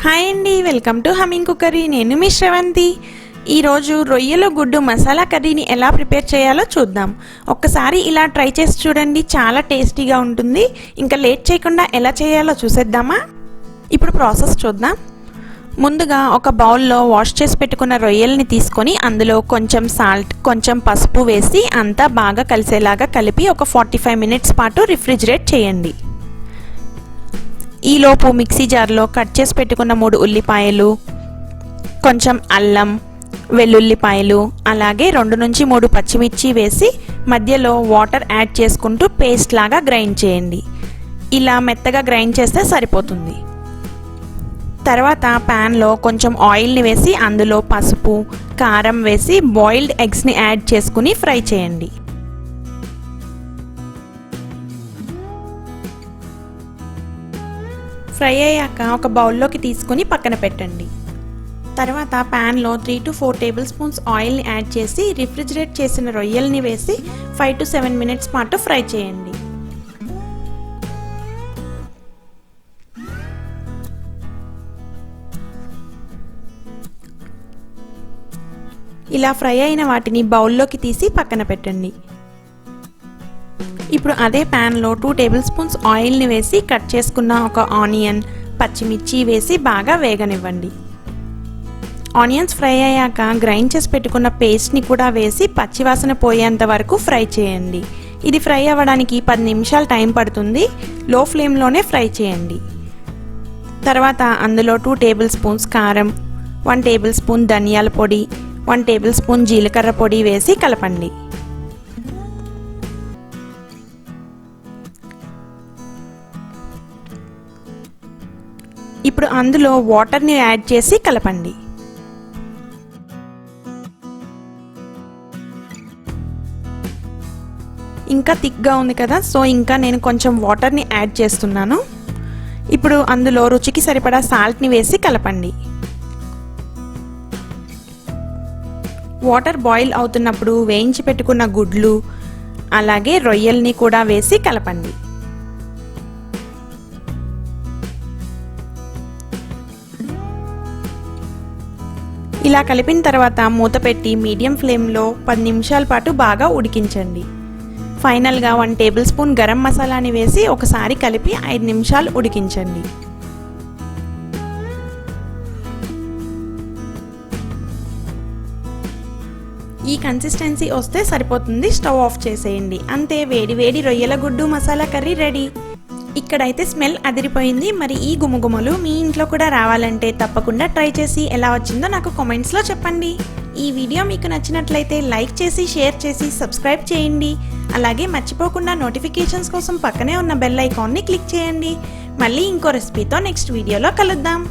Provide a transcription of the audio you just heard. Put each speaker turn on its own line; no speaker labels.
Hi అండి, welcome to humming cookery. నేను మీ శ్రవంతి. ఈరోజు రొయ్యల గుడ్డు మసాలా కర్రీని ఎలా ప్రిపేర్ చేయాలో చూద్దాం. ఒక్కసారి ఇలా ట్రై చేసి చూడండి, చాలా టేస్టీగా ఉంటుంది. ఇంకా లేట్ చేయకుండా ఎలా చేయాలో చూసేద్దామా? ఇప్పుడు ప్రాసెస్ చూద్దాం. ముందుగా ఒక బౌల్లో వాష్ చేసి పెట్టుకున్న రొయ్యల్ని తీసుకొని అందులో కొంచెం సాల్ట్, కొంచెం పసుపు వేసి అంతా బాగా కలిసేలాగా కలిపి ఒక 45 మినిట్స్ పాటు రిఫ్రిజిరేట్ చేయండి. ఈలోపు మిక్సీ జార్లో కట్ చేసి పెట్టుకున్న 3 ఉల్లిపాయలు, కొంచెం అల్లం, వెల్లుల్లిపాయలు, అలాగే 2 నుంచి 3 పచ్చిమిర్చి వేసి మధ్యలో వాటర్ యాడ్ చేసుకుంటూ పేస్ట్ లాగా గ్రైండ్ చేయండి. ఇలా మెత్తగా గ్రైండ్ చేస్తే సరిపోతుంది. తర్వాత ప్యాన్లో కొంచెం ఆయిల్ని వేసి అందులో పసుపు, కారం వేసి బాయిల్డ్ ఎగ్స్ని యాడ్ చేసుకుని ఫ్రై చేయండి. ఫ్రై అయ్యాక ఒక బౌల్లోకి తీసుకుని పక్కన పెట్టండి. తర్వాత ప్యాన్లో 3 to 4 టేబుల్ స్పూన్స్ ఆయిల్ని యాడ్ చేసి రిఫ్రిజిరేట్ చేసిన రొయ్యల్ని వేసి 5 to 7 మినిట్స్ పాటు ఫ్రై చేయండి. ఇలా ఫ్రై అయిన వాటిని బౌల్లోకి తీసి పక్కన పెట్టండి. ఇప్పుడు అదే ప్యాన్లో 2 టేబుల్ స్పూన్స్ ఆయిల్ని వేసి కట్ చేసుకున్న ఒక ఆనియన్, పచ్చిమిర్చి వేసి బాగా వేగనివ్వండి. ఆనియన్స్ ఫ్రై అయ్యాక గ్రైండ్ చేసి పెట్టుకున్న పేస్ట్ని కూడా వేసి పచ్చివాసన పోయేంత వరకు ఫ్రై చేయండి. ఇది ఫ్రై అవ్వడానికి 10 నిమిషాలు టైం పడుతుంది. లో ఫ్లేమ్లోనే ఫ్రై చేయండి. తర్వాత అందులో 2 టేబుల్ స్పూన్స్ కారం, 1 టేబుల్ స్పూన్ ధనియాల పొడి, 1 టేబుల్ స్పూన్ జీలకర్ర పొడి వేసి కలపండి. ఇప్పుడు అందులో వాటర్ని యాడ్ చేసి కలపండి. ఇంకా థిక్గా ఉంది కదా, సో ఇంకా నేను కొంచెం వాటర్ని యాడ్ చేస్తున్నాను. ఇప్పుడు అందులో రుచికి సరిపడా సాల్ట్ని వేసి కలపండి. వాటర్ బాయిల్ అవుతున్నప్పుడు వేయించి పెట్టుకున్న గుడ్లు, అలాగే రొయ్యల్ని కూడా వేసి కలపండి. ఇలా కలిపిన తర్వాత మూత పెట్టి మీడియం ఫ్లేమ్లో 10 నిమిషాల పాటు బాగా ఉడికించండి. ఫైనల్గా 1 టేబుల్ స్పూన్ గరం మసాలాని వేసి ఒకసారి కలిపి 5 నిమిషాలు ఉడికించండి. ఈ కన్సిస్టెన్సీ వస్తే సరిపోతుంది. స్టవ్ ఆఫ్ చేసేయండి. అంతే, వేడి వేడి రొయ్యల గుడ్డు మసాలా కర్రీ రెడీ. ఇక్కడైతే స్మెల్ అదిరిపోయింది. మరి ఈ గుమగుమలు మీ ఇంట్లో కూడా రావాలంటే తప్పకుండా ట్రై చేసి ఎలా వచ్చిందో నాకు కామెంట్స్లో చెప్పండి. ఈ వీడియో మీకు నచ్చినట్లయితే లైక్ చేసి, షేర్ చేసి, సబ్స్క్రైబ్ చేయండి. అలాగే మర్చిపోకుండా నోటిఫికేషన్స్ కోసం పక్కనే ఉన్న బెల్ ఐకాన్ని క్లిక్ చేయండి. మళ్ళీ ఇంకో రెసిపీతో నెక్స్ట్ వీడియోలో కలుద్దాం.